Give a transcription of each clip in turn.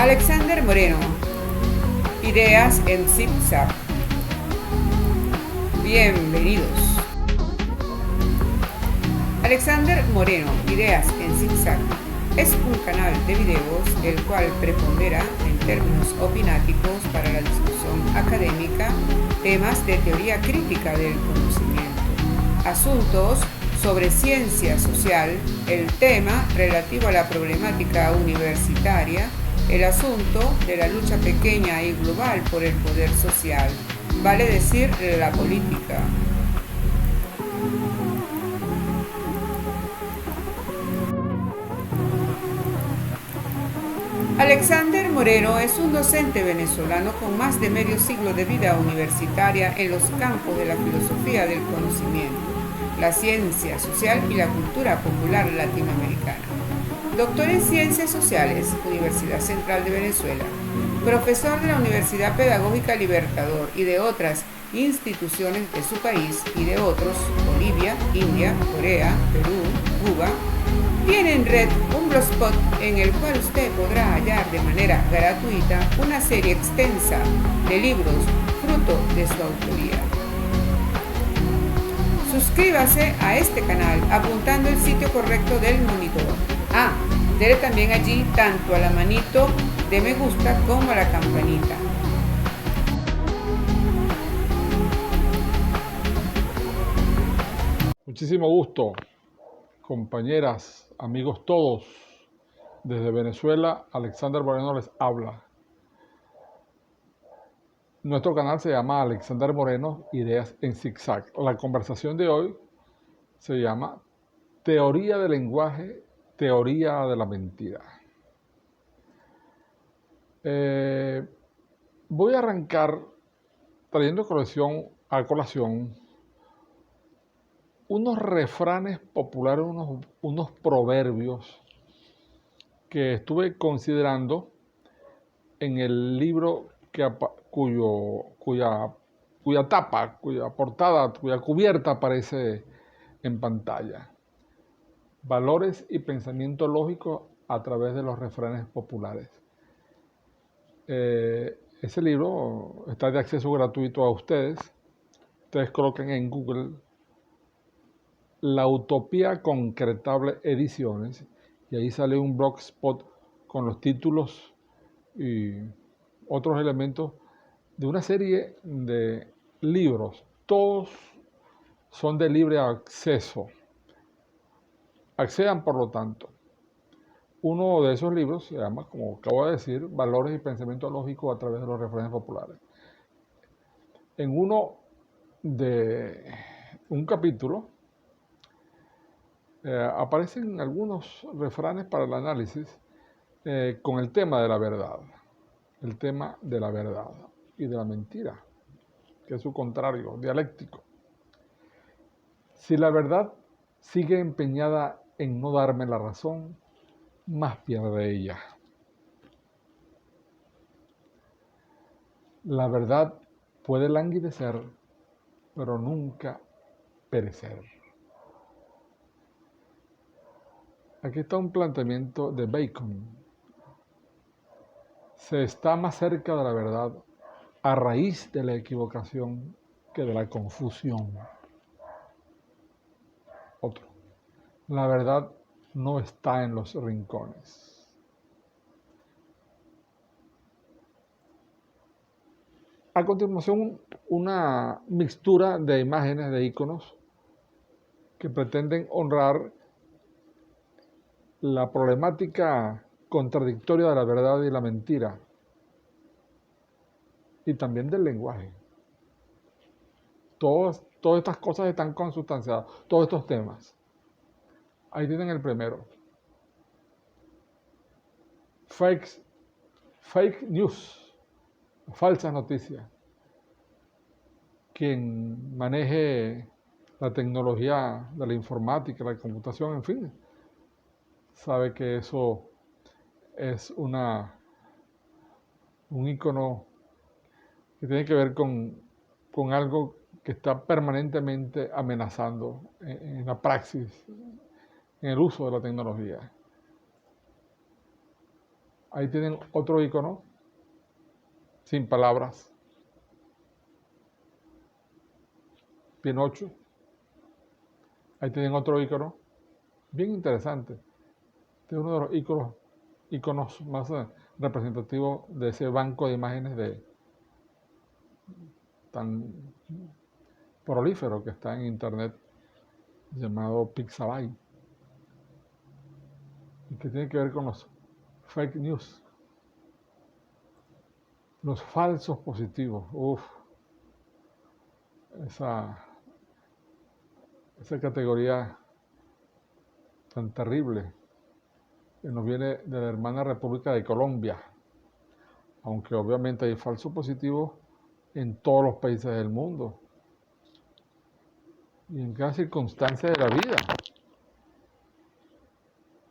Alexander Moreno, Ideas en Zigzag. Bienvenidos. Alexander Moreno, Ideas en Zigzag, es un canal de videos el cual prepondera en términos opináticos para la discusión académica temas de teoría crítica del conocimiento, asuntos sobre ciencia social, el tema relativo a la problemática universitaria, el asunto de la lucha pequeña y global por el poder social, vale decir, la política. Alexander Moreno es un docente venezolano con más de medio siglo de vida universitaria en los campos de la filosofía del conocimiento, la ciencia social y la cultura popular latinoamericana. Doctor en Ciencias Sociales, Universidad Central de Venezuela. Profesor de la Universidad Pedagógica Libertador y de otras instituciones de su país y de otros, Bolivia, India, Corea, Perú, Cuba. Tiene en red un blogspot en el cual usted podrá hallar de manera gratuita una serie extensa de libros fruto de su autoría. Suscríbase a este canal apuntando el sitio correcto del monitor. Dele también allí tanto a la manito de me gusta como a la campanita. Muchísimo gusto, compañeras, amigos todos. Desde Venezuela, Alexander Moreno les habla. Nuestro canal se llama Alexander Moreno, Ideas en Zigzag. La conversación de hoy se llama Teoría del lenguaje, teoría de la mentira. Voy a arrancar trayendo a colación unos refranes populares, unos proverbios que estuve considerando en el libro cuya tapa, cuya portada, cuya cubierta aparece en pantalla. Valores y pensamiento lógico a través de los refranes populares. Ese libro está de acceso gratuito a ustedes. Ustedes colocan en Google La Utopía Concretable Ediciones y ahí sale un blogspot con los títulos y otros elementos de una serie de libros. Todos son de libre acceso. Accedan, por lo tanto. Uno de esos libros se llama, como acabo de decir, Valores y Pensamiento Lógico a través de los refranes populares. En uno de un capítulo aparecen algunos refranes para el análisis con el tema de la verdad. El tema de la verdad y de la mentira, que es su contrario, dialéctico. Si la verdad sigue empeñada en no darme la razón, más pierde ella. La verdad puede languidecer, pero nunca perecer. Aquí está un planteamiento de Bacon. Se está más cerca de la verdad a raíz de la equivocación que de la confusión. Otro. La verdad no está en los rincones. A continuación, una mixtura de imágenes, de iconos, que pretenden honrar la problemática contradictoria de la verdad y la mentira, y también del lenguaje. Todas estas cosas están consustanciadas, todos estos temas. Ahí tienen el primero. Fake news, falsas noticias. Quien maneje la tecnología de la informática, la computación, en fin, sabe que eso es un icono que tiene que ver con algo que está permanentemente amenazando en la praxis, en el uso de la tecnología. Ahí tienen otro icono, sin palabras. Pinocho. Ahí tienen otro icono, bien interesante. Este es uno de los iconos más representativos de ese banco de imágenes tan prolífero que está en internet, llamado Pixabay, y que tiene que ver con los fake news, los falsos positivos. Esa categoría tan terrible que nos viene de la hermana República de Colombia, aunque obviamente hay falsos positivos en todos los países del mundo y en cada circunstancia de la vida.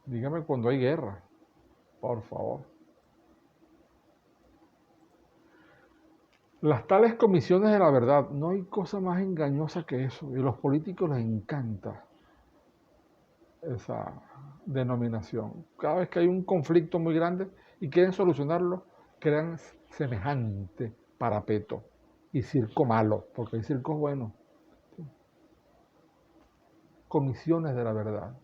Dígame cuando hay guerra, por favor. Las tales comisiones de la verdad, no hay cosa más engañosa que eso, y a los políticos les encanta esa denominación. Cada vez que hay un conflicto muy grande y quieren solucionarlo, crean semejante parapeto y circo malo, porque hay circos buenos. Comisiones de la verdad.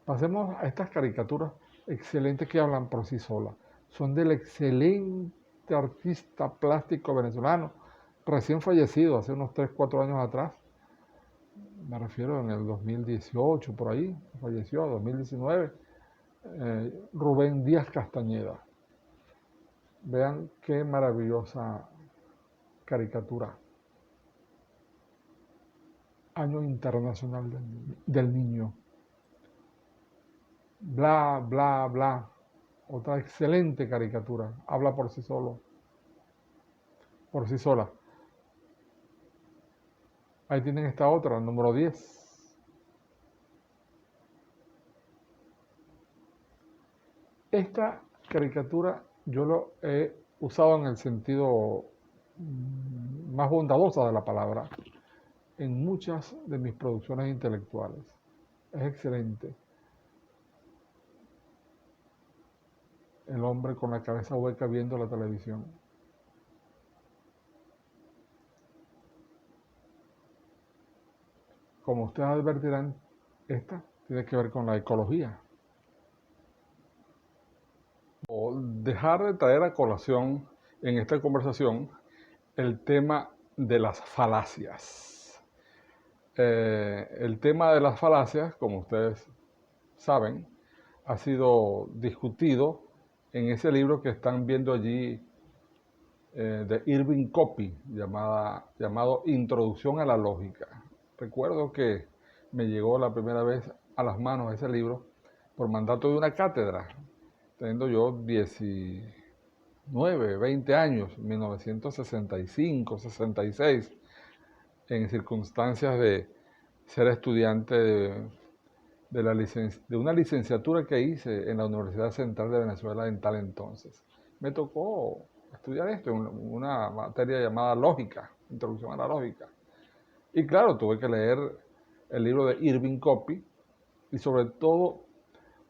Pasemos a estas caricaturas excelentes que hablan por sí solas. Son del excelente artista plástico venezolano, recién fallecido hace unos 3, 4 años atrás. Me refiero en el 2018, por ahí, falleció, 2019, Rubén Díaz Castañeda. Vean qué maravillosa caricatura. Año Internacional del Niño. Bla, bla, bla. Otra excelente caricatura. Habla por sí solo. Por sí sola. Ahí tienen esta otra, número 10. Esta caricatura yo lo he usado en el sentido más bondadosa de la palabra en muchas de mis producciones intelectuales. Es excelente. El hombre con la cabeza hueca viendo la televisión. Como ustedes advertirán, esta tiene que ver con la ecología. O dejar de traer a colación en esta conversación el tema de las falacias. El tema de las falacias, como ustedes saben, ha sido discutido en ese libro que están viendo allí de Irving Copy, llamado Introducción a la Lógica. Recuerdo que me llegó la primera vez a las manos ese libro por mandato de una cátedra, teniendo yo 19, 20 años, 1965, 66, en circunstancias de ser estudiante de una licenciatura que hice en la Universidad Central de Venezuela en tal entonces. Me tocó estudiar esto, una materia llamada lógica, introducción a la lógica. Y claro, tuve que leer el libro de Irving Copy y sobre todo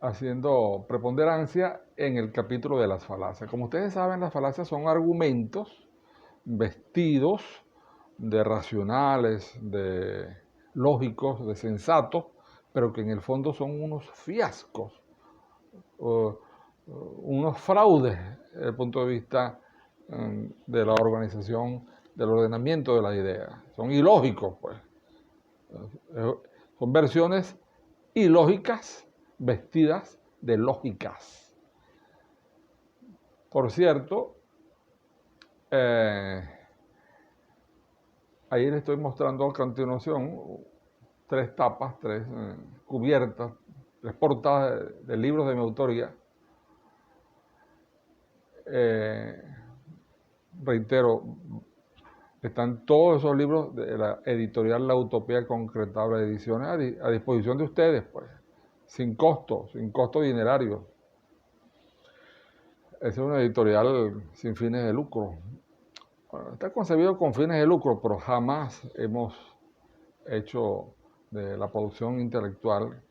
haciendo preponderancia en el capítulo de las falacias. Como ustedes saben, las falacias son argumentos vestidos de racionales, de lógicos, de sensatos, pero que en el fondo son unos fiascos, unos fraudes desde el punto de vista de la organización, del ordenamiento de las ideas. Son ilógicos, pues. Son versiones ilógicas vestidas de lógicas. Por cierto, ahí les estoy mostrando a continuación 3 tapas, 3 cubiertas, 3 portadas de libros de mi autoría. Reitero, están todos esos libros de la editorial La Utopía Concretable de Ediciones a disposición de ustedes, pues, sin costo dinerario. Es una editorial sin fines de lucro. Bueno, está concebido con fines de lucro, pero jamás hemos hecho de la producción intelectual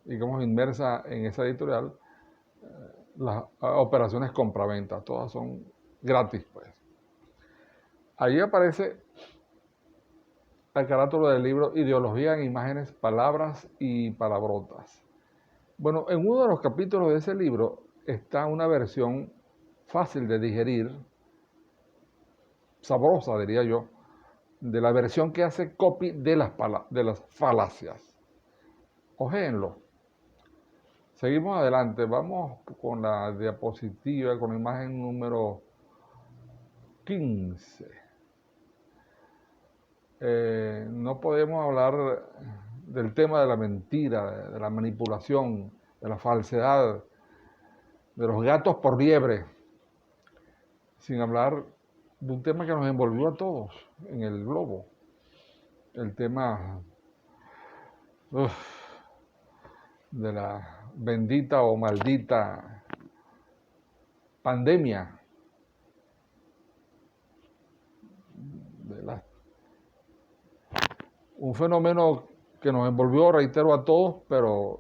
digamos, inmersa en esa editorial, las operaciones compraventa, todas son gratis, pues. Ahí aparece el carátula del libro Ideología en imágenes, palabras y palabrotas. Bueno, en uno de los capítulos de ese libro está una versión fácil de digerir, sabrosa, diría yo, de la versión que hace copy de las falacias. Ojéenlo. Seguimos adelante, vamos con la diapositiva, con la imagen número 15. No podemos hablar del tema de la mentira, de la manipulación, de la falsedad, de los gatos por liebre, sin hablar de un tema que nos envolvió a todos en el globo, el tema de la bendita o maldita pandemia, un fenómeno que nos envolvió, reitero, a todos, pero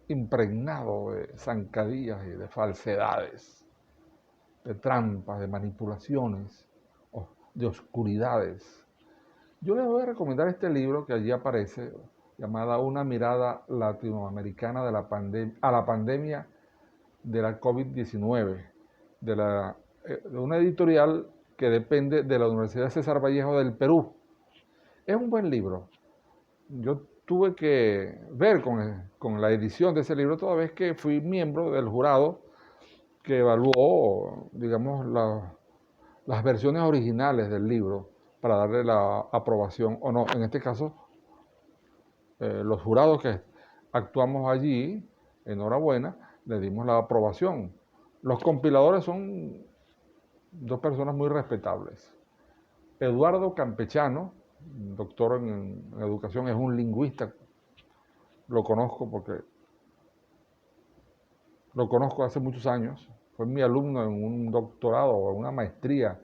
impregnado de zancadillas y de falsedades, de trampas, de manipulaciones, de oscuridades. Yo les voy a recomendar este libro que allí aparece, llamada Una mirada latinoamericana a la pandemia de la COVID-19, de una editorial que depende de la Universidad César Vallejo del Perú. Es un buen libro. Yo tuve que ver con la edición de ese libro, toda vez que fui miembro del jurado que evaluó, digamos, las versiones originales del libro para darle la aprobación o no. En este caso, los jurados que actuamos allí, enhorabuena, le dimos la aprobación. Los compiladores son dos personas muy respetables. Eduardo Campechano, doctor en educación, es un lingüista. Lo conozco porque lo conozco hace muchos años. Fue mi alumno en un doctorado o una maestría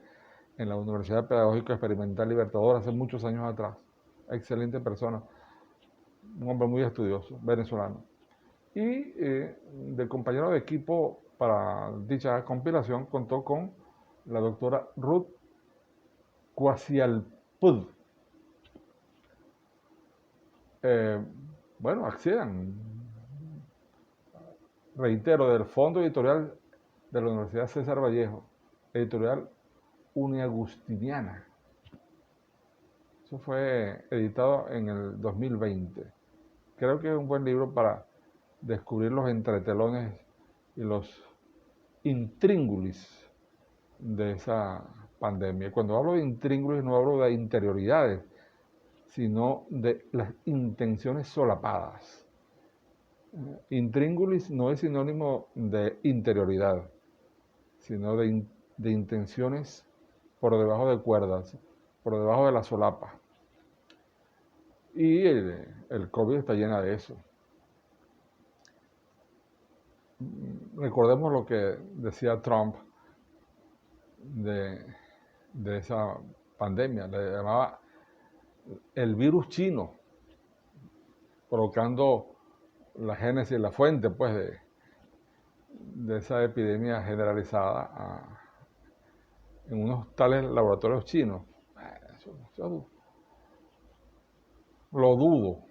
en la Universidad Pedagógica Experimental Libertador hace muchos años atrás. Excelente persona, un hombre muy estudioso, venezolano. Y de compañero de equipo para dicha compilación contó con la doctora Ruth Cuasialpud. Bueno, accedan, reitero, del Fondo Editorial de la Universidad César Vallejo, editorial Uniagustiniana. Eso fue editado en el 2020. Creo que es un buen libro para descubrir los entretelones y los intríngulis de esa pandemia. Cuando hablo de intríngulis no hablo de interioridades, sino de las intenciones solapadas. Intríngulis no es sinónimo de interioridad, sino de intenciones por debajo de cuerdas, por debajo de la solapa. Y el COVID está llena de eso. Recordemos lo que decía Trump de esa pandemia. Le llamaba el virus chino, colocando la génesis, la fuente, pues, de esa epidemia generalizada en unos tales laboratorios chinos. Eso lo dudo.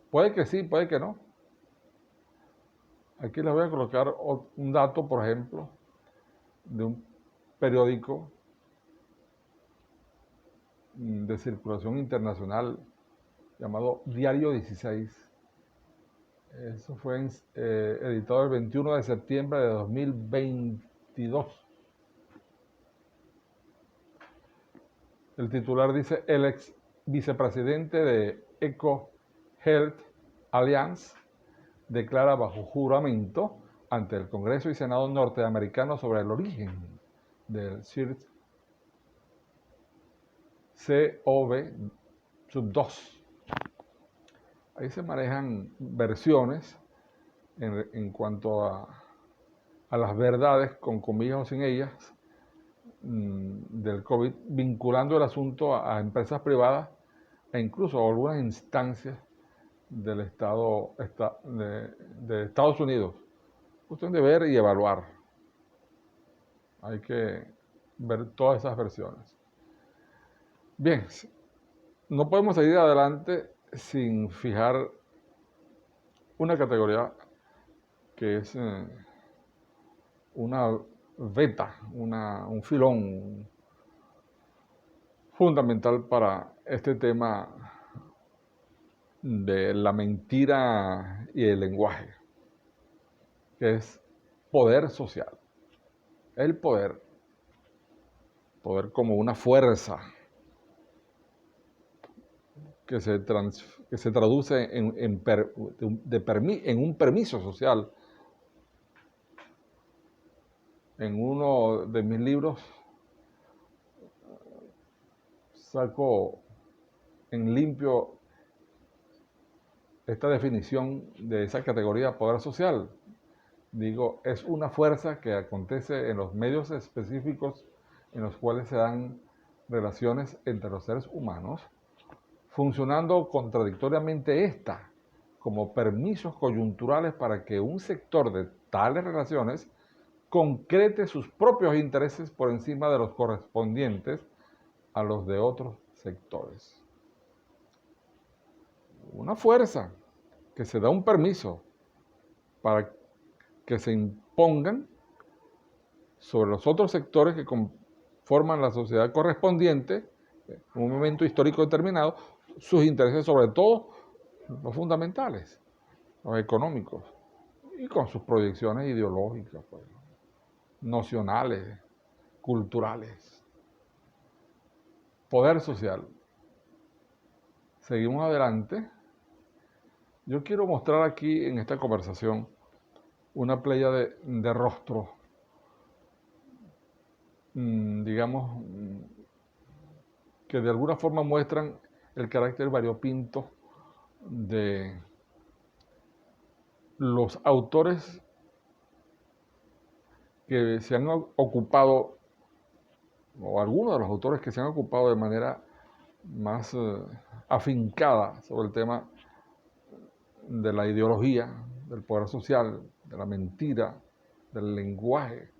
Puede que sí, puede que no. Aquí les voy a colocar un dato, por ejemplo, de un periódico de circulación internacional llamado Diario 16. Eso fue editado el 21 de septiembre de 2022. El titular dice: el ex vicepresidente de Eco Health Alliance declara bajo juramento ante el Congreso y Senado norteamericanos sobre el origen del SARS-CoV-2. Ahí se manejan versiones en cuanto a las verdades, con comillas o sin ellas, del COVID, vinculando el asunto a empresas privadas e incluso a algunas instancias del Estado de Estados Unidos. Cuestión de ver y evaluar. Hay que ver todas esas versiones. Bien, no podemos seguir adelante sin fijar una categoría que es una veta, un filón fundamental para este tema de la mentira y el lenguaje, que es poder social. El poder como una fuerza que se traduce en un permiso social. En uno de mis libros saco en limpio esta definición de esa categoría poder social. Digo, es una fuerza que acontece en los medios específicos en los cuales se dan relaciones entre los seres humanos, funcionando contradictoriamente esta como permisos coyunturales para que un sector de tales relaciones concrete sus propios intereses por encima de los correspondientes a los de otros sectores. Una fuerza que se da un permiso para que se impongan sobre los otros sectores que conforman la sociedad correspondiente en un momento histórico determinado, sus intereses, sobre todo los fundamentales, los económicos, y con sus proyecciones ideológicas, pues, nocionales, culturales. Poder social. Seguimos adelante. Yo quiero mostrar aquí en esta conversación una playa de rostros, digamos, que de alguna forma muestran el carácter variopinto de los autores que se han ocupado, o algunos de los autores que se han ocupado de manera más afincada sobre el tema de la ideología, del poder social, de la mentira, del lenguaje.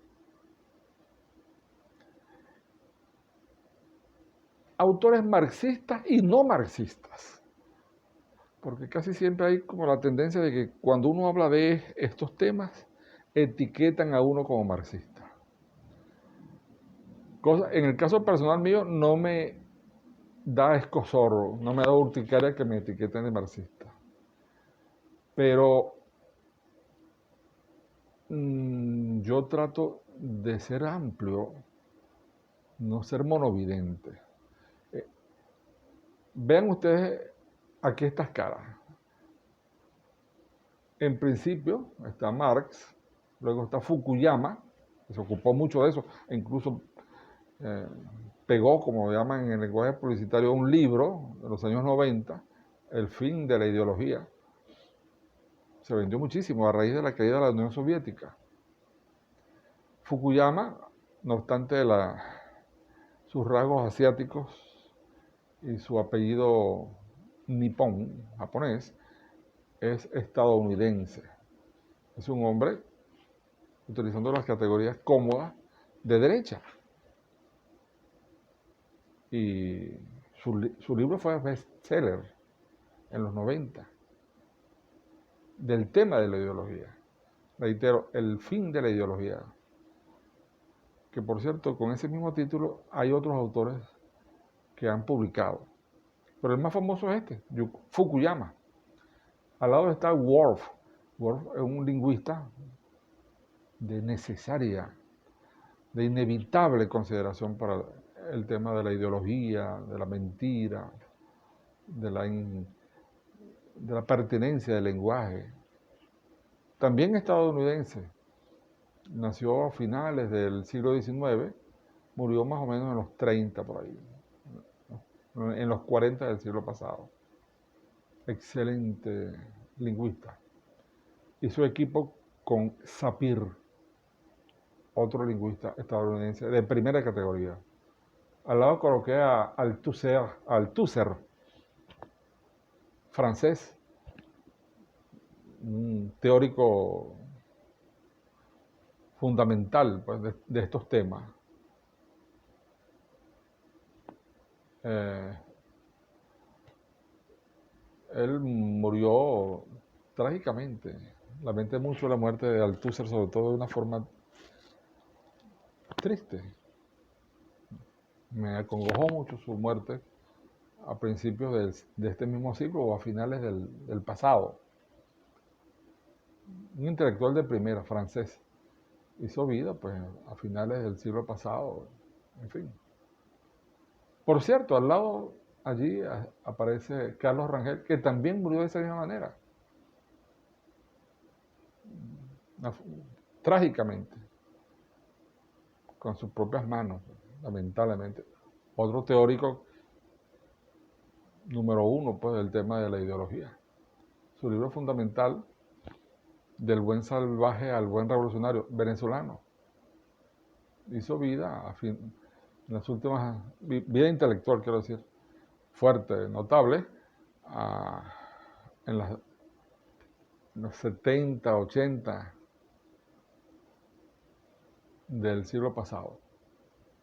Autores marxistas y no marxistas, porque casi siempre hay como la tendencia de que cuando uno habla de estos temas, etiquetan a uno como marxista. En el caso personal mío no me da escozor, no me da urticaria que me etiqueten de marxista. Pero yo trato de ser amplio, no ser monovidente. Vean ustedes aquí estas caras. En principio está Marx, luego está Fukuyama, que se ocupó mucho de eso, e incluso pegó, como llaman en el lenguaje publicitario, un libro de los años 90, El fin de la ideología. Se vendió muchísimo a raíz de la caída de la Unión Soviética. Fukuyama, no obstante sus rasgos asiáticos y su apellido nipón, japonés, es estadounidense. Es un hombre utilizando las categorías cómodas de derecha. Y su libro fue bestseller en los 90 del tema de la ideología. Reitero, El fin de la ideología. Que por cierto, con ese mismo título hay otros autores que han publicado. Pero el más famoso es Fukuyama. Al lado está Worf. Worf es un lingüista de necesaria, de inevitable consideración para el tema de la ideología, de la mentira, de la pertinencia del lenguaje. También estadounidense. Nació a finales del siglo XIX, murió más o menos en los 30 por ahí, en los 40 del siglo pasado. Excelente lingüista. Y su equipo con Sapir, otro lingüista estadounidense de primera categoría. Al lado coloqué a Althusser, francés, un teórico fundamental pues, de estos temas. Él murió trágicamente. Lamenté mucho la muerte de Althusser, sobre todo de una forma triste. Me acongojó mucho su muerte a principios de este mismo siglo o a finales del pasado. Un intelectual de primera, francés, hizo vida pues a finales del siglo pasado, en fin. Por cierto, al lado allí aparece Carlos Rangel, que también murió de esa misma manera, trágicamente, con sus propias manos, lamentablemente. Otro teórico número uno pues, del tema de la ideología. Su libro fundamental, Del buen salvaje al buen revolucionario, venezolano. Hizo vida en las últimas, vida intelectual, quiero decir, fuerte, notable, en los 70, 80 del siglo pasado,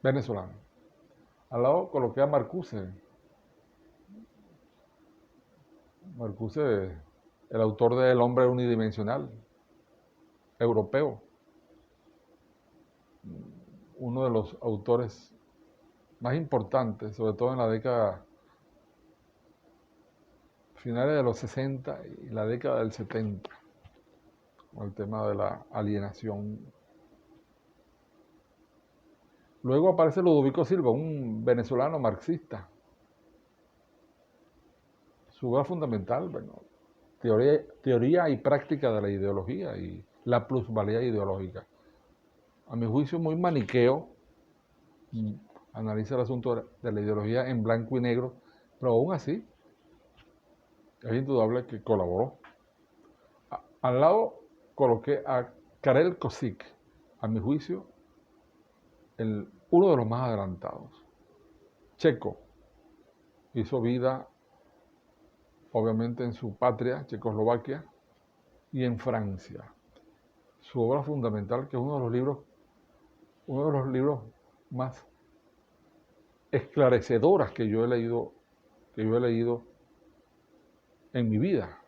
venezolano. Al lado coloqué a Marcuse. Marcuse, el autor de El hombre unidimensional, europeo, uno de los autores más importantes, sobre todo en la década finales de los 60 y la década del 70, con el tema de la alienación. Luego aparece Ludovico Silva, un venezolano marxista. Su obra fundamental, bueno, teoría y práctica de la ideología y la plusvalía ideológica. A mi juicio muy maniqueo, analiza el asunto de la ideología en blanco y negro, pero aún así es indudable que colaboró. Al lado coloqué a Karel Kosik, a mi juicio, uno de los más adelantados. Checo, hizo vida obviamente en su patria, Checoslovaquia, y en Francia. Su obra fundamental, que es uno de los libros más esclarecedoras que yo he leído en mi vida,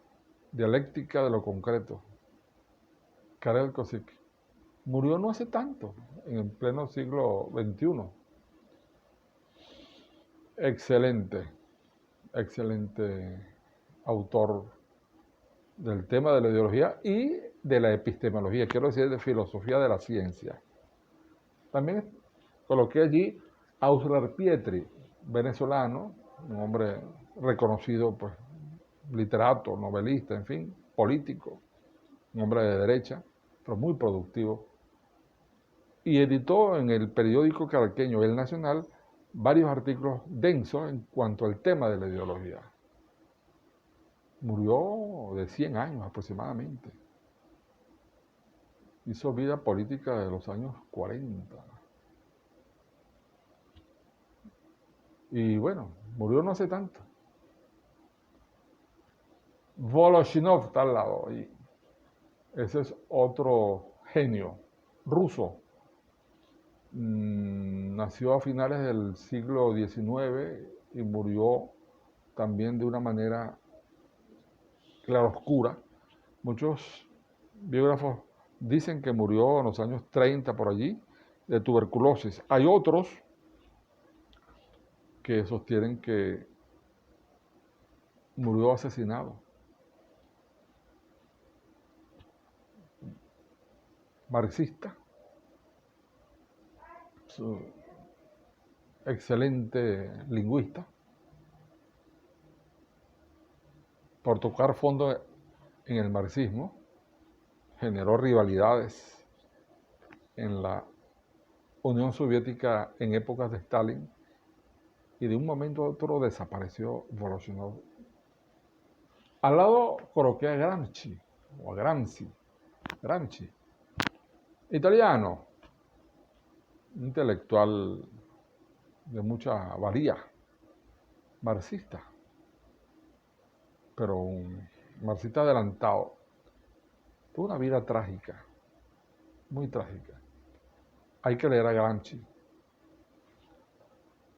Dialéctica de lo concreto. Karel Kosik murió no hace tanto, en el pleno siglo XXI. Excelente autor del tema de la ideología y de la epistemología, quiero decir, de filosofía de la ciencia. También coloqué allí a Auslar Pietri, venezolano, un hombre reconocido, pues, literato, novelista, en fin, político, un hombre de derecha, pero muy productivo. Y editó en el periódico caraqueño El Nacional varios artículos densos en cuanto al tema de la ideología. Murió de 100 años aproximadamente. Hizo vida política de los años 40. Y bueno, murió no hace tanto. Voloshinov está al lado. Y ese es otro genio ruso. Nació a finales del siglo XIX y murió también de una manera claroscura. Muchos biógrafos dicen que murió en los años 30 por allí de tuberculosis. Hay otros que sostienen que murió asesinado. Marxista, excelente lingüista, por tocar fondo en el marxismo, generó rivalidades en la Unión Soviética en épocas de Stalin y de un momento a otro desapareció Voloshinov. Al lado coloqué a Gramsci, o a Gramsci, italiano, intelectual de mucha valía, marxista, pero un marxista adelantado. Fue una vida trágica, muy trágica. Hay que leer a Gramsci.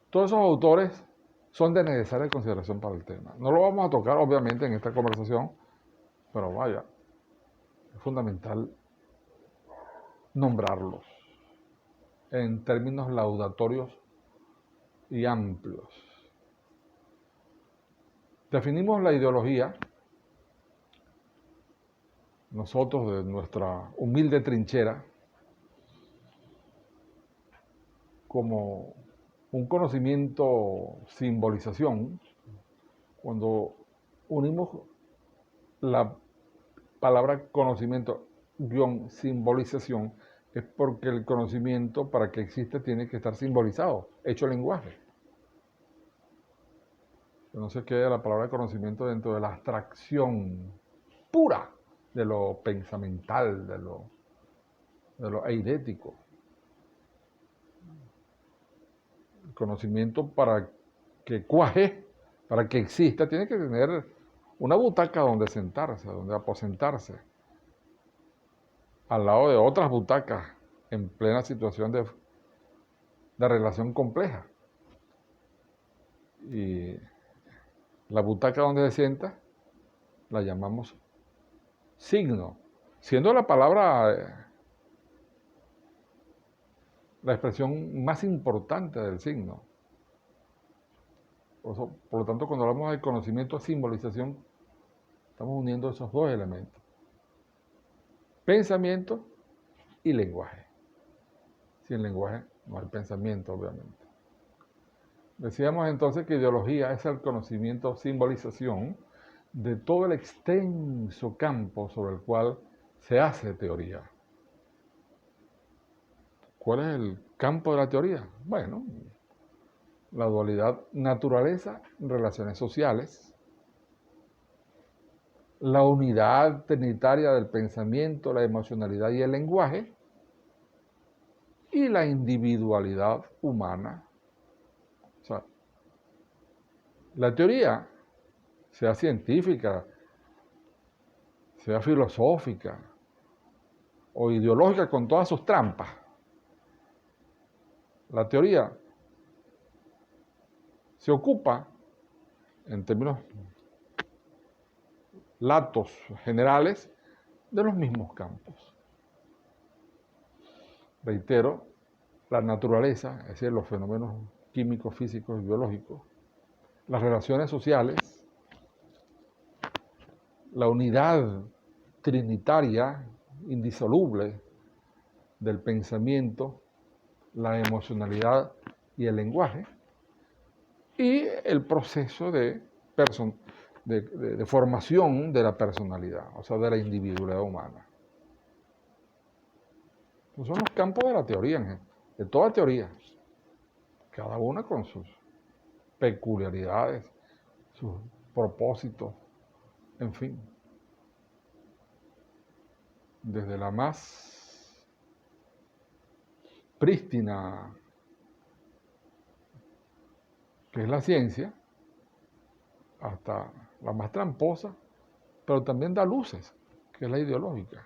Todos esos autores son de necesaria consideración para el tema. No lo vamos a tocar, obviamente, en esta conversación, pero vaya, es fundamental nombrarlos en términos laudatorios y amplios. Definimos la ideología, nosotros de nuestra humilde trinchera, como un conocimiento simbolización. Cuando unimos la palabra conocimiento guión simbolización, es porque el conocimiento, para que exista, tiene que estar simbolizado, hecho lenguaje. No se quede la palabra conocimiento dentro de la abstracción pura de lo pensamental, de lo eidético. El conocimiento, para que cuaje, para que exista, tiene que tener una butaca donde sentarse, donde aposentarse, al lado de otras butacas en plena situación de relación compleja. Y la butaca donde se sienta la llamamos signo, siendo la palabra la expresión más importante del signo. Por lo tanto, cuando hablamos de conocimiento, simbolización, estamos uniendo esos dos elementos: pensamiento y lenguaje. Sin lenguaje no hay pensamiento, obviamente. Decíamos entonces que ideología es el conocimiento, simbolización de todo el extenso campo sobre el cual se hace teoría. ¿Cuál es el campo de la teoría? Bueno, la dualidad naturaleza-relaciones sociales, la unidad trinitaria del pensamiento, la emocionalidad y el lenguaje, y la individualidad humana. O sea, la teoría, sea científica, sea filosófica o ideológica con todas sus trampas, la teoría se ocupa, en términos latos generales, de los mismos campos. Reitero, la naturaleza, es decir, los fenómenos químicos, físicos y biológicos, las relaciones sociales, la unidad trinitaria, indisoluble del pensamiento, la emocionalidad y el lenguaje, y el proceso de formación de la personalidad, o sea, de la individualidad humana. Esos son los campos de la teoría, de toda teoría, cada una con sus peculiaridades, sus propósitos, en fin. Desde la más prístina, que es la ciencia, hasta la más tramposa, pero también da luces, que es la ideológica.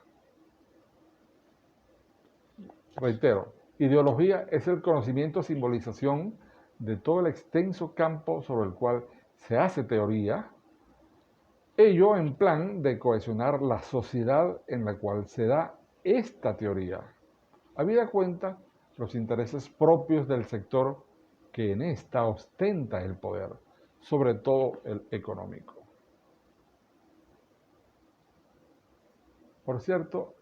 Reitero, ideología es el conocimiento, simbolización de todo el extenso campo sobre el cual se hace teoría, ello en plan de cohesionar la sociedad en la cual se da esta teoría, habida cuenta los intereses propios del sector que en esta ostenta el poder, sobre todo el económico. Por cierto,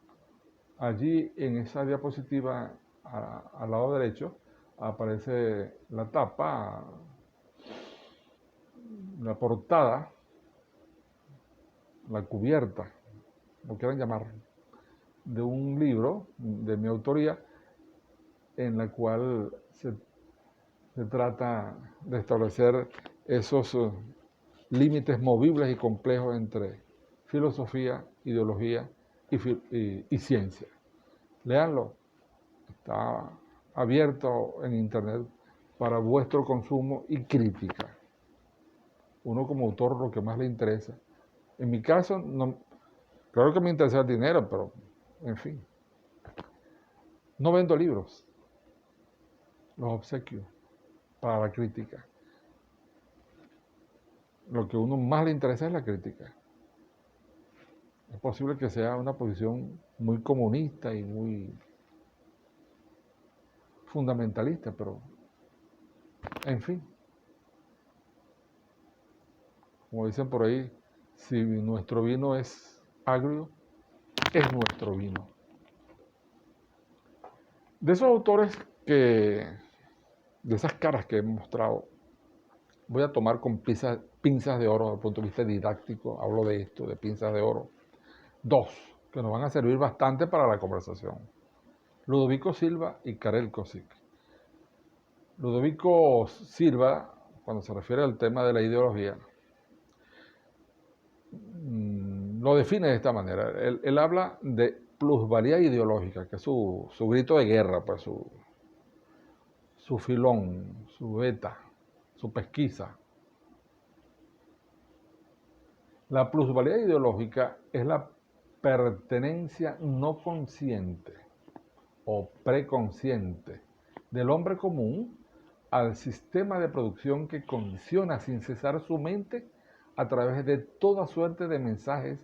allí en esa diapositiva al lado derecho aparece la tapa, la portada, la cubierta, lo quieran llamar, de un libro de mi autoría en la cual se trata de establecer esos límites movibles y complejos entre filosofía, ideología y ciencia. Léanlo, está abierto en internet para vuestro consumo y crítica. Uno como autor lo que más le interesa. En mi caso, no, Claro que me interesa el dinero, pero, en fin. No vendo libros, los obsequio para la crítica. Lo que a uno más le interesa es la crítica. Es posible que sea una posición muy comunista y muy fundamentalista, pero, en fin, como dicen por ahí, si nuestro vino es agrio, es nuestro vino. De esos autores de esas caras que he mostrado, voy a tomar con pinzas de oro desde el punto de vista didáctico, hablo de esto, de pinzas de oro, dos, que nos van a servir bastante para la conversación. Ludovico Silva y Karel Kosick. Ludovico Silva, cuando se refiere al tema de la ideología, lo define de esta manera. Él habla de plusvalía ideológica, que es su grito de guerra, pues su filón, su beta, su pesquisa. La plusvalía ideológica es la pertenencia no consciente o preconsciente del hombre común al sistema de producción que condiciona sin cesar su mente a través de toda suerte de mensajes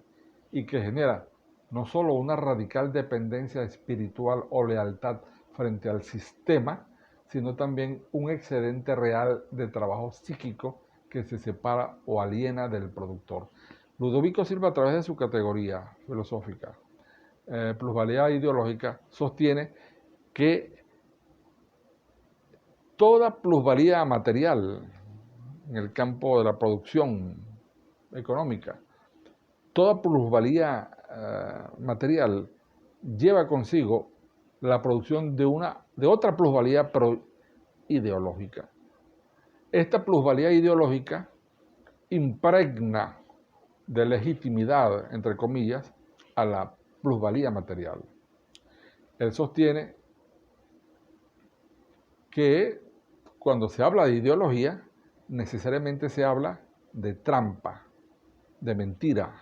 y que genera no solo una radical dependencia espiritual o lealtad frente al sistema, sino también un excedente real de trabajo psíquico que se separa o aliena del productor. Ludovico Silva, a través de su categoría filosófica, plusvalía ideológica, sostiene que toda plusvalía material en el campo de la producción económica, toda plusvalía material lleva consigo la producción de otra plusvalía, pero ideológica. Esta plusvalía ideológica impregna de legitimidad, entre comillas, a la plusvalía material. Él sostiene que cuando se habla de ideología, necesariamente se habla de trampa, de mentira,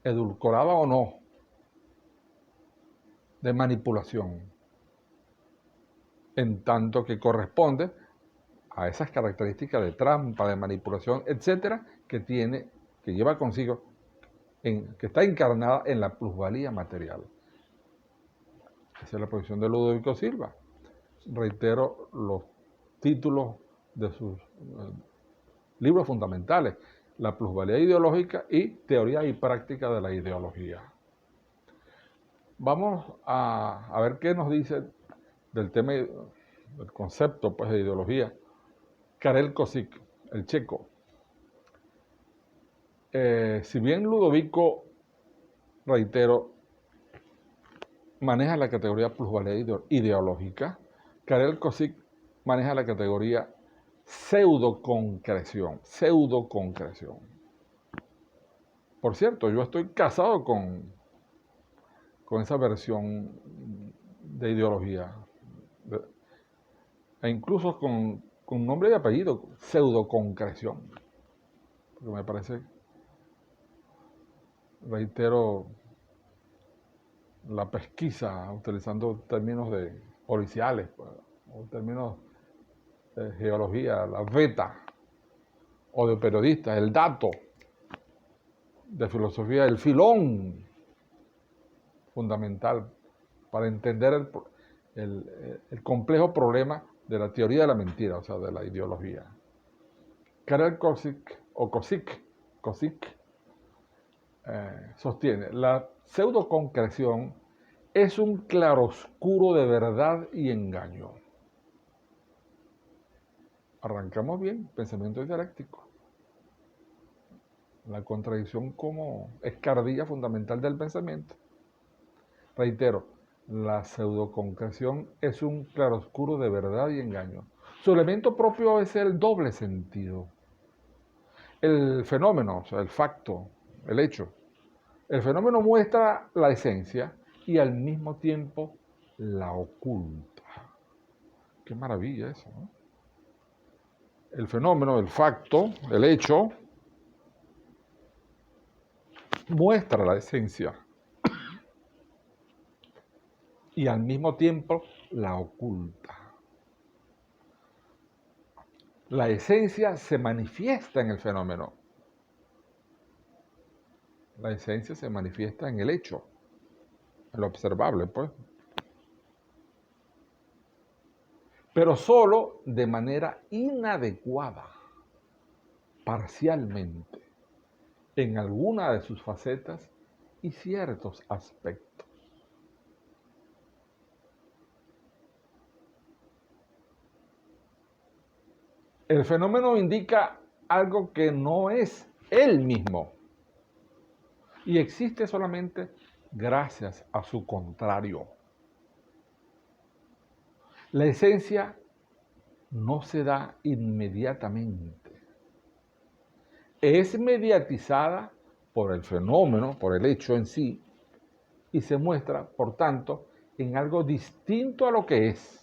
edulcorada o no, de manipulación, en tanto que corresponde a esas características de trampa, de manipulación, etcétera, que lleva consigo, que está encarnada en la plusvalía material. Esa es la posición de Ludovico Silva. Reitero los títulos de sus libros fundamentales: La plusvalía ideológica y Teoría y práctica de la ideología. Vamos a ver qué nos dice del tema, del concepto pues, de ideología, Karel Kosick, el checo. Si bien Ludovico, reitero, maneja la categoría plusvalía ideológica, Karel Kosick maneja la categoría pseudoconcreción. Por cierto, yo estoy casado con esa versión de ideología, e incluso con nombre y apellido, pseudoconcreción, porque me parece, reitero, la pesquisa utilizando términos policiales, o términos de geología, la beta, o de periodistas, el dato, de filosofía, el filón fundamental para entender el complejo problema de la teoría de la mentira, o sea, de la ideología. Karel Kosick sostiene: la pseudoconcreción es un claroscuro de verdad y engaño. Arrancamos bien, pensamiento dialéctico. La contradicción como escardilla fundamental del pensamiento. Reitero, la pseudoconcreción es un claroscuro de verdad y engaño. Su elemento propio es el doble sentido. El fenómeno, o sea, el facto, el hecho. El fenómeno muestra la esencia y al mismo tiempo la oculta. Qué maravilla eso, ¿no? El fenómeno, el facto, el hecho, muestra la esencia y al mismo tiempo la oculta. La esencia se manifiesta en el fenómeno. La esencia se manifiesta en el hecho, en lo observable, pues. Pero solo de manera inadecuada, parcialmente, en alguna de sus facetas y ciertos aspectos. El fenómeno indica algo que no es él mismo y existe solamente gracias a su contrario. La esencia no se da inmediatamente. Es mediatizada por el fenómeno, por el hecho en sí, y se muestra, por tanto, en algo distinto a lo que es.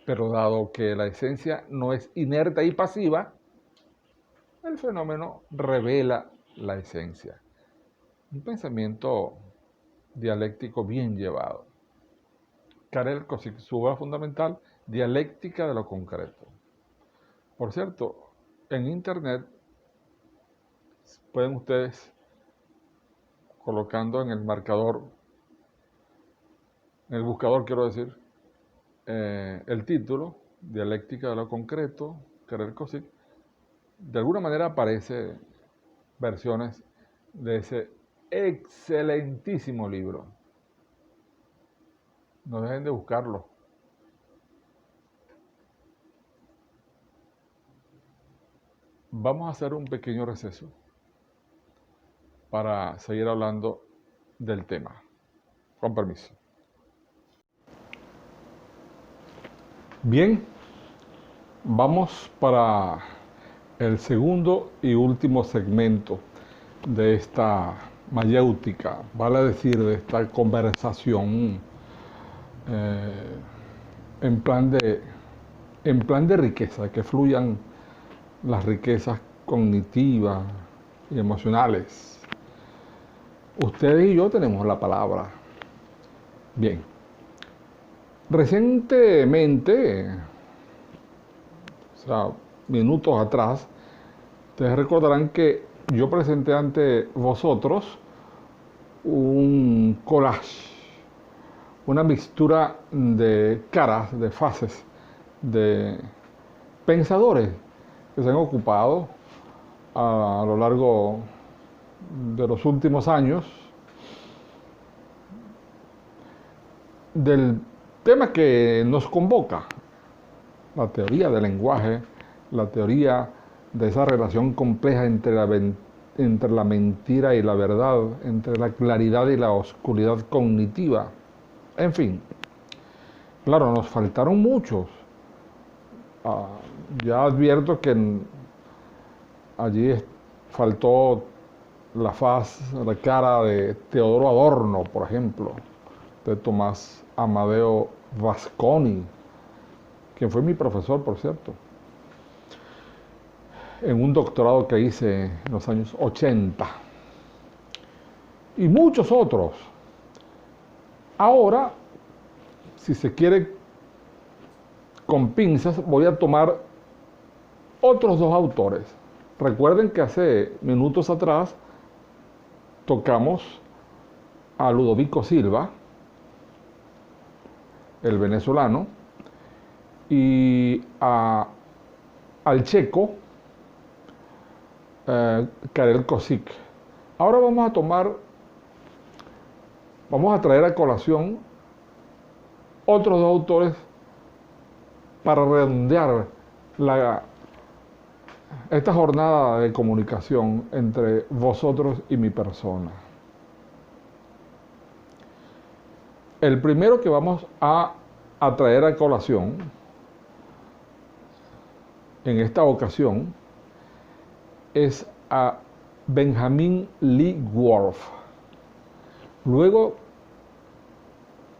Pero dado que la esencia no es inerte y pasiva, el fenómeno revela la esencia. Un pensamiento dialéctico bien llevado. Karel Kosik, su obra fundamental, Dialéctica de lo concreto. Por cierto, en internet pueden ustedes, colocando en el marcador, en el buscador quiero decir, el título, Dialéctica de lo concreto, Karel Kosik, de alguna manera aparece versiones de ese excelentísimo libro. No dejen de buscarlo. Vamos a hacer un pequeño receso para seguir hablando del tema. Con permiso. Bien, vamos para el segundo y último segmento de esta mayéutica, vale decir, de esta conversación en plan de riqueza, que fluyan las riquezas cognitivas y emocionales. Ustedes y yo tenemos la palabra. Bien. Recientemente, o sea, minutos atrás, ustedes recordarán que yo presenté ante vosotros un collage, una mixtura de caras, de faces, de pensadores que se han ocupado a lo largo de los últimos años del tema que nos convoca, la teoría del lenguaje, la teoría de esa relación compleja entre la mentira y la verdad, entre la claridad y la oscuridad cognitiva. En fin, claro, nos faltaron muchos. Ya advierto que allí faltó la faz, la cara de Teodoro Adorno, por ejemplo, de Tomás Amadeo Vasconi, quien fue mi profesor, por cierto, en un doctorado que hice en los años 80, y muchos otros. Ahora, si se quiere con pinzas, voy a tomar otros dos autores. Recuerden que hace minutos atrás tocamos a Ludovico Silva, el venezolano, y al checo Karel Kosik. Ahora vamos a traer a colación otros dos autores para redondear esta jornada de comunicación entre vosotros y mi persona. El primero que vamos a traer a colación en esta ocasión es a Benjamin Lee Whorf. Luego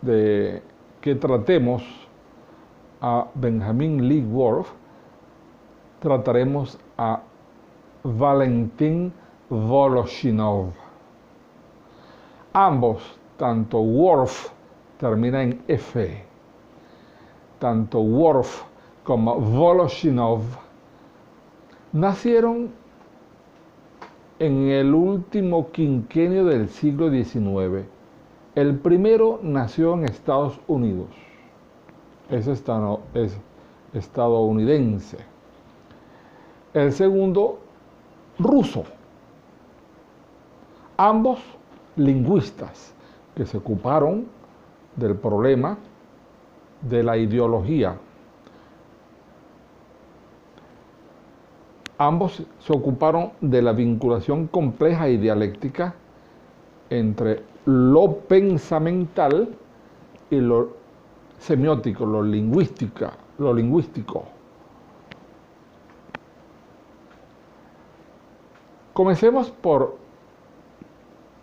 de que tratemos a Benjamin Lee Whorf, trataremos a Valentin Voloshinov. Ambos, tanto Worf, termina en F, tanto Worf como Voloshinov, nacieron en el último quinquenio del siglo XIX. El primero nació en Estados Unidos, es estadounidense. El segundo, ruso. Ambos lingüistas que se ocuparon del problema de la ideología. Ambos se ocuparon de la vinculación compleja y dialéctica entre lo pensamental y lo semiótico, lo lingüístico. Comencemos por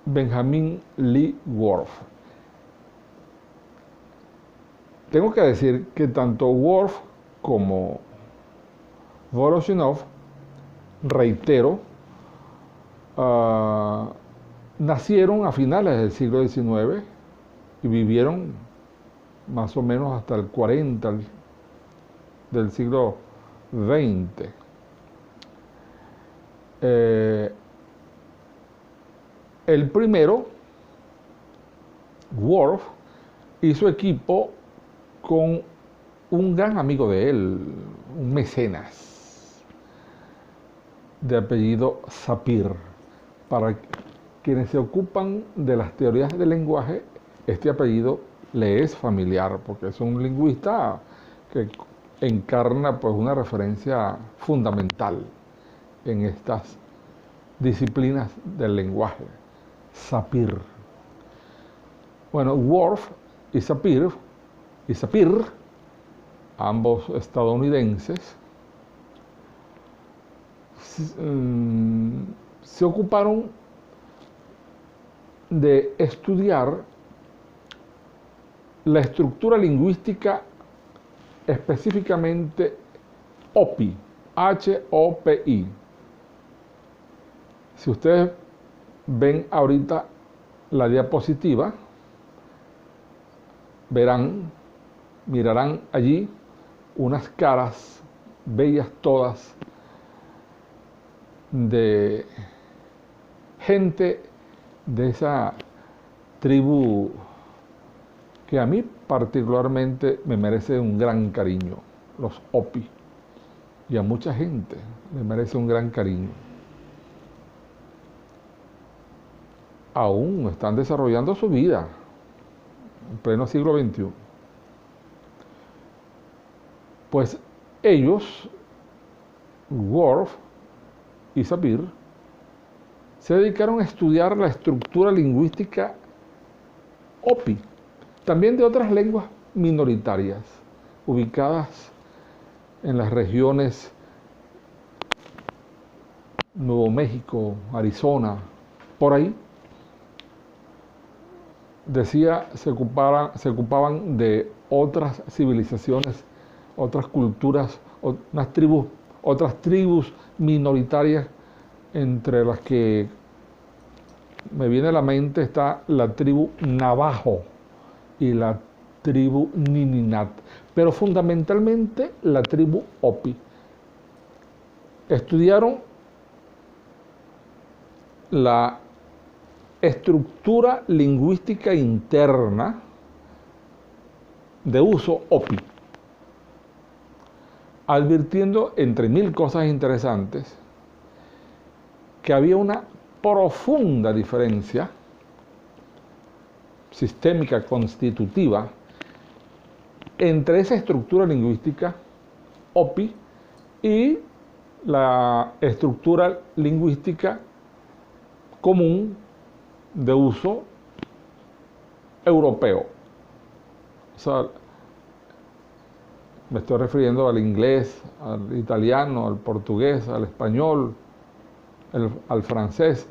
Benjamin Lee Worf. Tengo que decir que tanto Worf como Voloshinov, reitero, nacieron a finales del siglo XIX y vivieron más o menos hasta el 40 del siglo XX. El primero, Worf, hizo equipo con un gran amigo de él, un mecenas de apellido Sapir. Para quienes se ocupan de las teorías del lenguaje, este apellido le es familiar porque es un lingüista que encarna pues una referencia fundamental en estas disciplinas del lenguaje. Sapir. Bueno, Worf y Sapir, ambos estadounidenses, se ocuparon de estudiar la estructura lingüística, específicamente HOPI, H-O-P-I. Si ustedes ven ahorita la diapositiva, mirarán allí unas caras bellas todas de gente de esa tribu que a mí particularmente me merece un gran cariño, los Hopi, y a mucha gente le merece un gran cariño. Aún están desarrollando su vida en pleno siglo XXI. Pues ellos, Worf y Sapir, se dedicaron a estudiar la estructura lingüística Hopi, también de otras lenguas minoritarias, ubicadas en las regiones Nuevo México, Arizona, por ahí. Decía, se ocupaban de otras civilizaciones, otras culturas, otras tribus minoritarias, entre las que me viene a la mente está la tribu Navajo y la tribu Nininat, pero fundamentalmente la tribu Hopi. Estudiaron la estructura lingüística interna de uso Hopi, advirtiendo, entre mil cosas interesantes, que había una profunda diferencia sistémica constitutiva entre esa estructura lingüística Hopi y la estructura lingüística común de uso europeo. O sea, me estoy refiriendo al inglés, al italiano, al portugués, al español, al francés.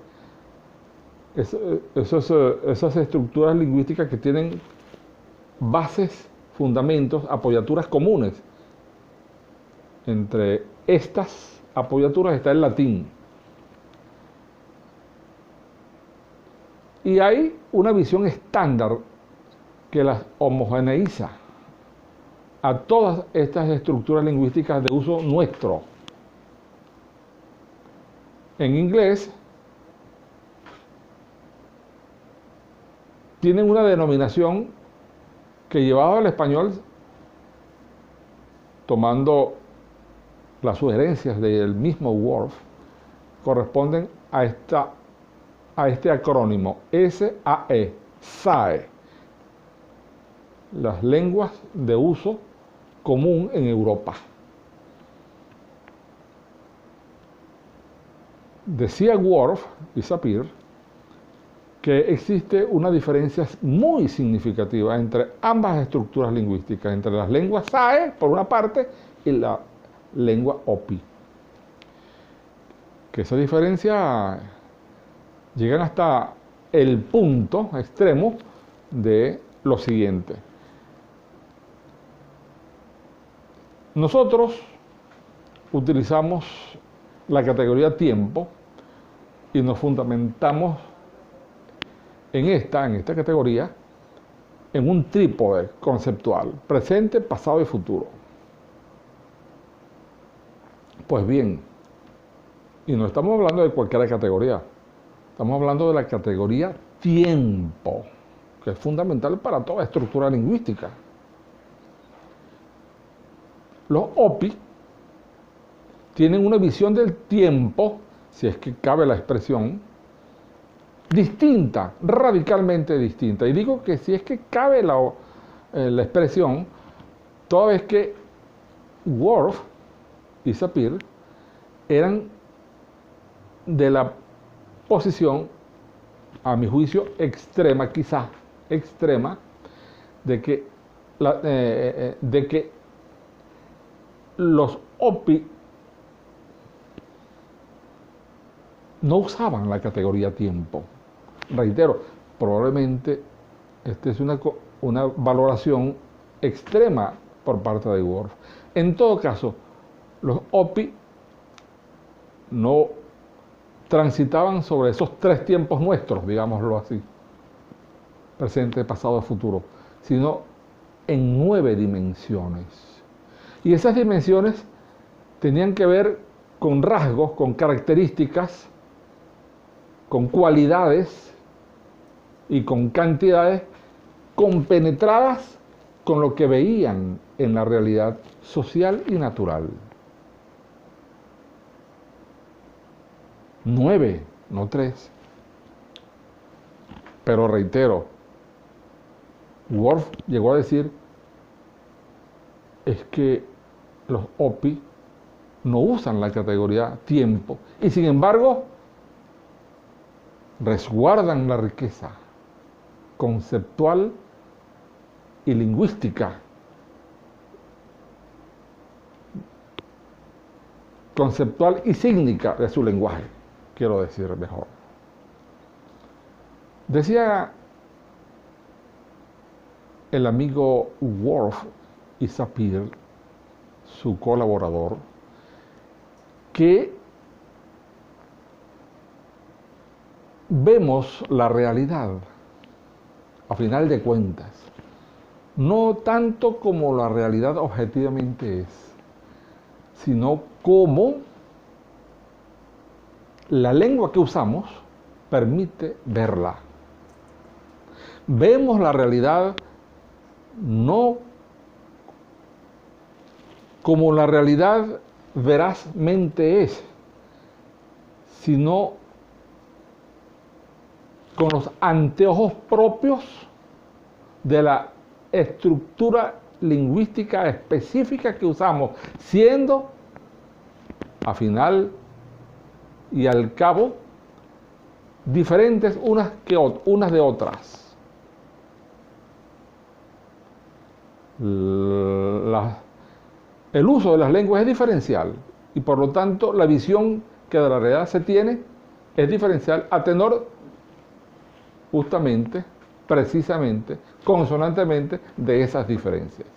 Esas estructuras lingüísticas que tienen bases, fundamentos, apoyaturas comunes. Entre estas apoyaturas está el latín. Y hay una visión estándar que las homogeneiza a todas estas estructuras lingüísticas de uso nuestro. En inglés tienen una denominación que llevado al español, tomando las sugerencias del mismo Worf, corresponden a este acrónimo SAE, SAE, las lenguas de uso común en Europa. Decía Worf y Sapir que existe una diferencia muy significativa entre ambas estructuras lingüísticas, entre las lenguas SAE, por una parte, y la lengua OPI. Que esa diferencia llegan hasta el punto extremo de lo siguiente. Nosotros utilizamos la categoría tiempo y nos fundamentamos en esta categoría en un trípode conceptual: presente, pasado y futuro. Pues bien, y no estamos hablando de cualquier categoría, estamos hablando de la categoría tiempo, que es fundamental para toda estructura lingüística. Los OPI tienen una visión del tiempo, si es que cabe la expresión, distinta, radicalmente distinta. Y digo que si es que cabe la expresión, toda vez que Worf y Sapir eran de la posición, a mi juicio, extrema, quizá extrema, de que los OPI no usaban la categoría tiempo. Reitero, probablemente esta es una valoración extrema por parte de Worf. En todo caso, los OPI no transitaban sobre esos tres tiempos nuestros, digámoslo así, presente, pasado, futuro, sino en 9 dimensiones. Y esas dimensiones tenían que ver con rasgos, con características, con cualidades y con cantidades compenetradas con lo que veían en la realidad social y natural. 9, no 3. Pero reitero, Worf llegó a decir es que los OPI no usan la categoría tiempo y sin embargo resguardan la riqueza conceptual y lingüística, conceptual y sígnica de su lenguaje, quiero decir mejor. Decía el amigo Worf y Sapir, su colaborador, que vemos la realidad, a final de cuentas, no tanto como la realidad objetivamente es, sino como la lengua que usamos permite verla. Vemos la realidad no como la realidad verazmente es, sino con los anteojos propios de la estructura lingüística específica que usamos, siendo, a final y al cabo, diferentes unas de otras. El uso de las lenguas es diferencial y por lo tanto la visión que de la realidad se tiene es diferencial a tenor justamente, precisamente, consonantemente de esas diferencias.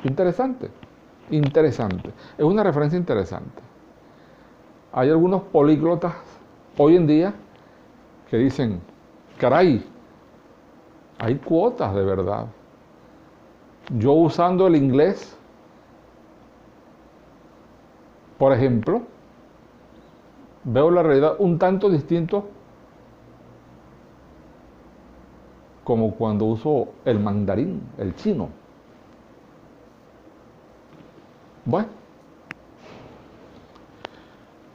Interesante, interesante. Es una referencia interesante. Hay algunos políglotas hoy en día que dicen, caray, hay cuotas de verdad. Yo usando el inglés, por ejemplo, veo la realidad un tanto distinto como cuando uso el mandarín, el chino. Bueno,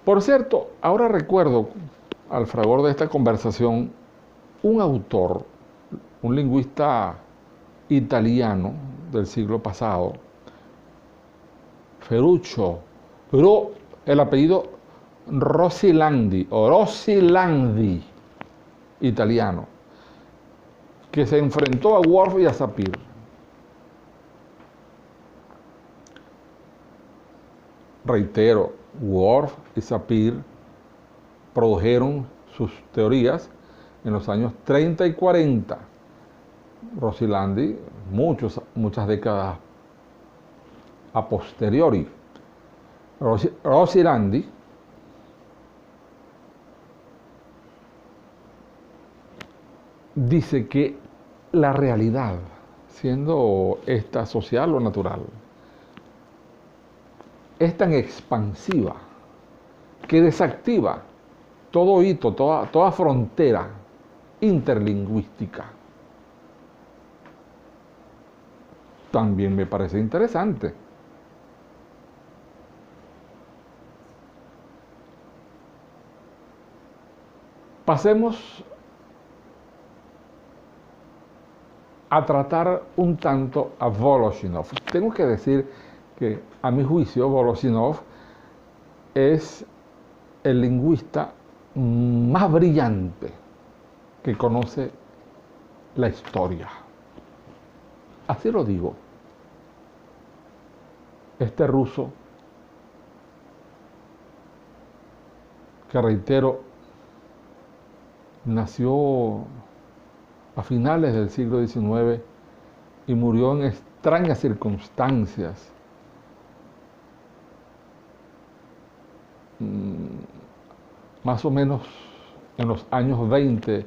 por cierto, ahora recuerdo, al fragor de esta conversación, un autor, un lingüista italiano del siglo pasado, Ferruccio, pero el apellido Rosilandi, o Rosilandi, italiano, que se enfrentó a Worf y a Sapir. Reitero, Worf y Sapir produjeron sus teorías en los años 30 y 40. Rosilandi, muchas décadas a posteriori. Rosilandi dice que la realidad, siendo esta social o natural, es tan expansiva que desactiva todo hito, toda frontera interlingüística. También me parece interesante. Pasemos a tratar un tanto a Voloshinov. Tengo que decir que, a mi juicio, Voloshinov es el lingüista más brillante que conoce la historia. Así lo digo. Este ruso, que reitero, nació a finales del siglo XIX y murió en extrañas circunstancias. Más o menos en los años 20,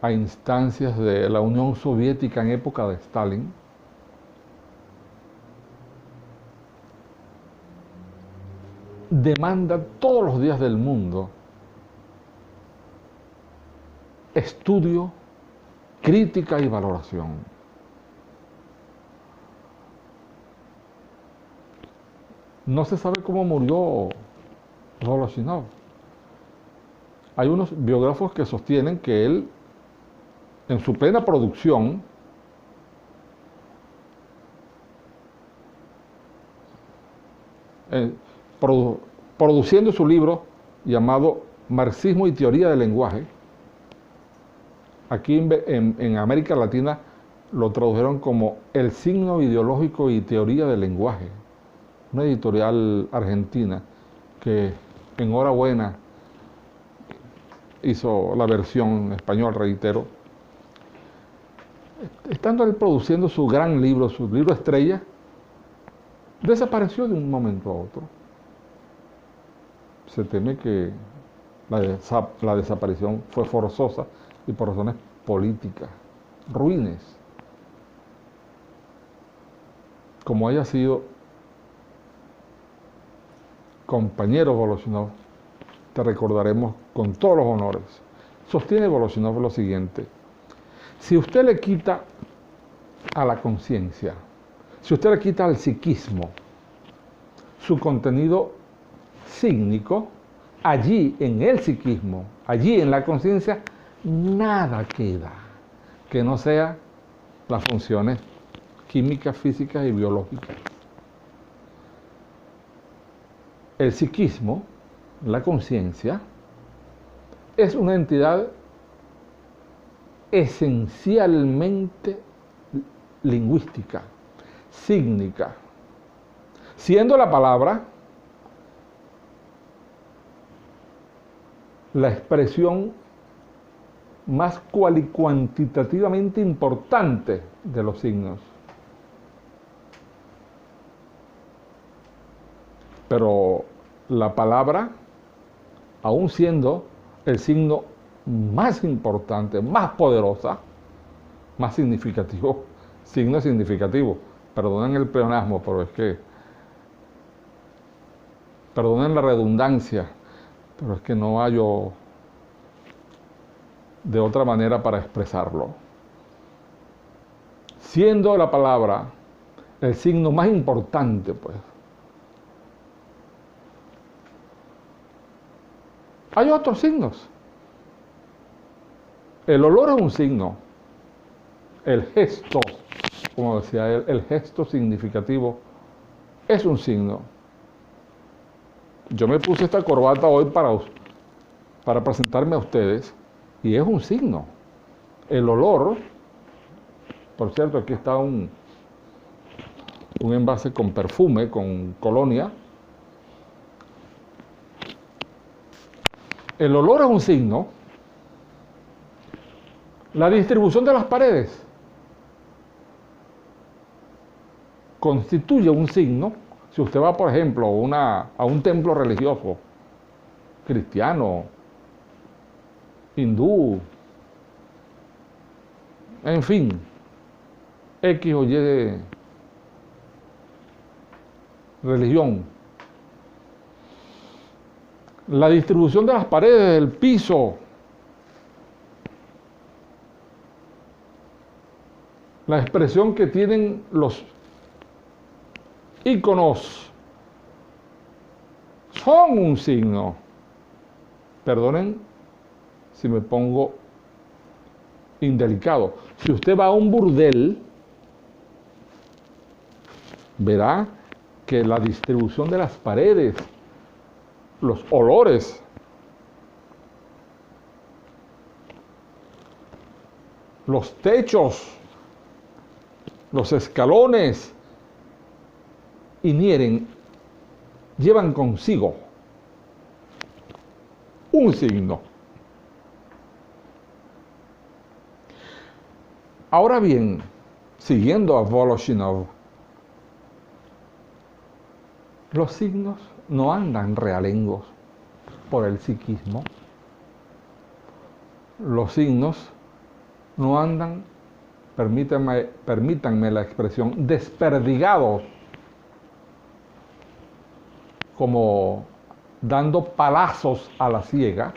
a instancias de la Unión Soviética en época de Stalin. Demanda todos los días del mundo estudio, crítica y valoración. No se sabe cómo murió Voloshinov. Hay unos biógrafos que sostienen que él, en su plena producción, produciendo su libro llamado Marxismo y Teoría del Lenguaje, aquí en América Latina lo tradujeron como El signo ideológico y teoría del lenguaje, una editorial argentina que, enhorabuena, hizo la versión en español, reitero. Estando él produciendo su gran libro, su libro estrella, desapareció de un momento a otro. Se teme que la desaparición fue forzosa y por razones políticas, ruines. Como haya sido, compañero Voloshinov, te recordaremos con todos los honores. Sostiene Voloshinov lo siguiente: si usted le quita a la conciencia, si usted le quita al psiquismo su contenido sígnico, allí en el psiquismo, allí en la conciencia, nada queda que no sea las funciones químicas, físicas y biológicas. El psiquismo, la conciencia, es una entidad esencialmente lingüística, sígnica, siendo la palabra la expresión más cuantitativamente importante de los signos. Pero la palabra, aun siendo el signo más importante, más poderosa, más significativo, signo significativo. Perdonen el pleonasmo, pero es que, perdonen la redundancia, pero es que no hallo de otra manera para expresarlo. Siendo la palabra el signo más importante, pues. Hay otros signos. El olor es un signo. El gesto, como decía él, el gesto significativo es un signo. Yo me puse esta corbata hoy para presentarme a ustedes y es un signo. El olor, por cierto, aquí está un envase con perfume, con colonia. El olor es un signo. La distribución de las paredes constituye un signo. Si usted va, por ejemplo, a un templo religioso, cristiano, hindú, en fin, X o Y religión, la distribución de las paredes, del piso, la expresión que tienen los íconos son un signo. Perdonen si me pongo indelicado. Si usted va a un burdel, verá que la distribución de las paredes, los olores, los techos, los escalones, llevan consigo un signo. Ahora bien, siguiendo a Voloshinov, los signos no andan realengos por el psiquismo. Los signos no andan, permítanme la expresión, desperdigados, como dando palazos a la ciega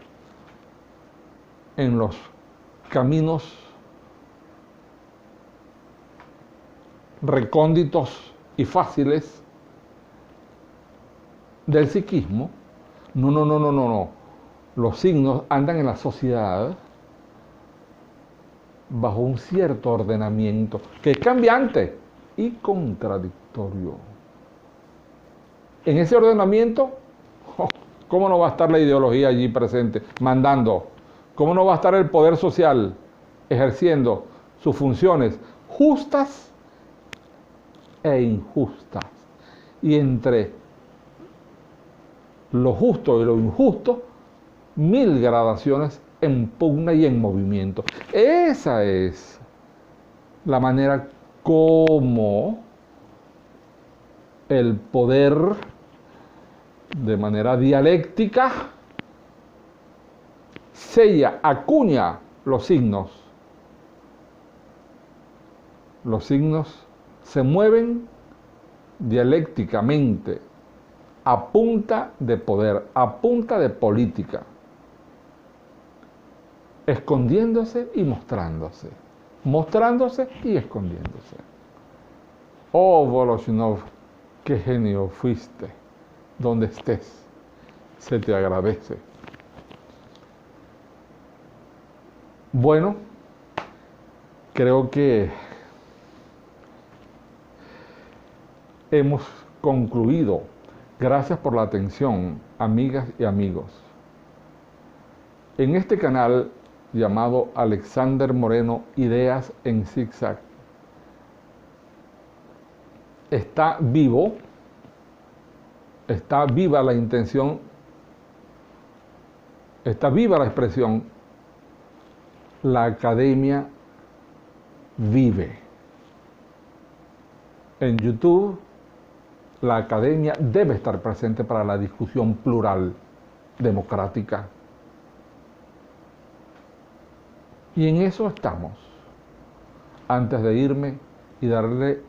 en los caminos recónditos y fáciles del psiquismo. No. Los signos andan en la sociedad bajo un cierto ordenamiento que es cambiante y contradictorio. En ese ordenamiento, ¿cómo no va a estar la ideología allí presente, mandando? ¿Cómo no va a estar el poder social ejerciendo sus funciones justas e injustas? Y entre lo justo y lo injusto, 1000 gradaciones en pugna y en movimiento. Esa es la manera como el poder, de manera dialéctica, sella, acuña los signos. Los signos se mueven dialécticamente a punta de poder, a punta de política, escondiéndose y mostrándose y escondiéndose. Oh, Voloshinov, qué genio fuiste. Donde estés, se te agradece. Bueno, creo que hemos concluido. Gracias por la atención, amigas y amigos. En este canal llamado Alexander Moreno Ideas en Zigzag, está vivo, está viva la intención, está viva la expresión, la academia vive. En YouTube, la academia debe estar presente para la discusión plural, democrática. Y en eso estamos. Antes de irme y darle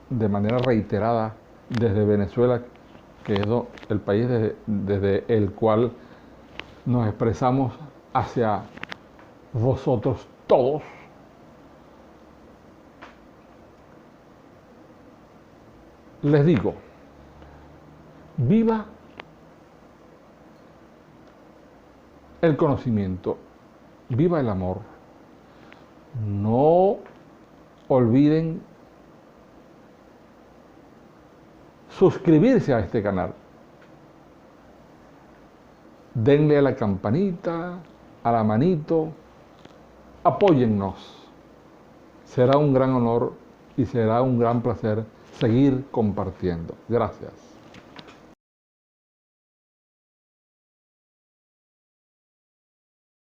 de manera reiterada desde Venezuela, que es el país desde el cual nos expresamos hacia vosotros todos, les digo, viva el conocimiento, viva el amor. No olviden suscribirse a este canal. Denle a la campanita, a la manito, apóyennos. Será un gran honor y será un gran placer seguir compartiendo. Gracias.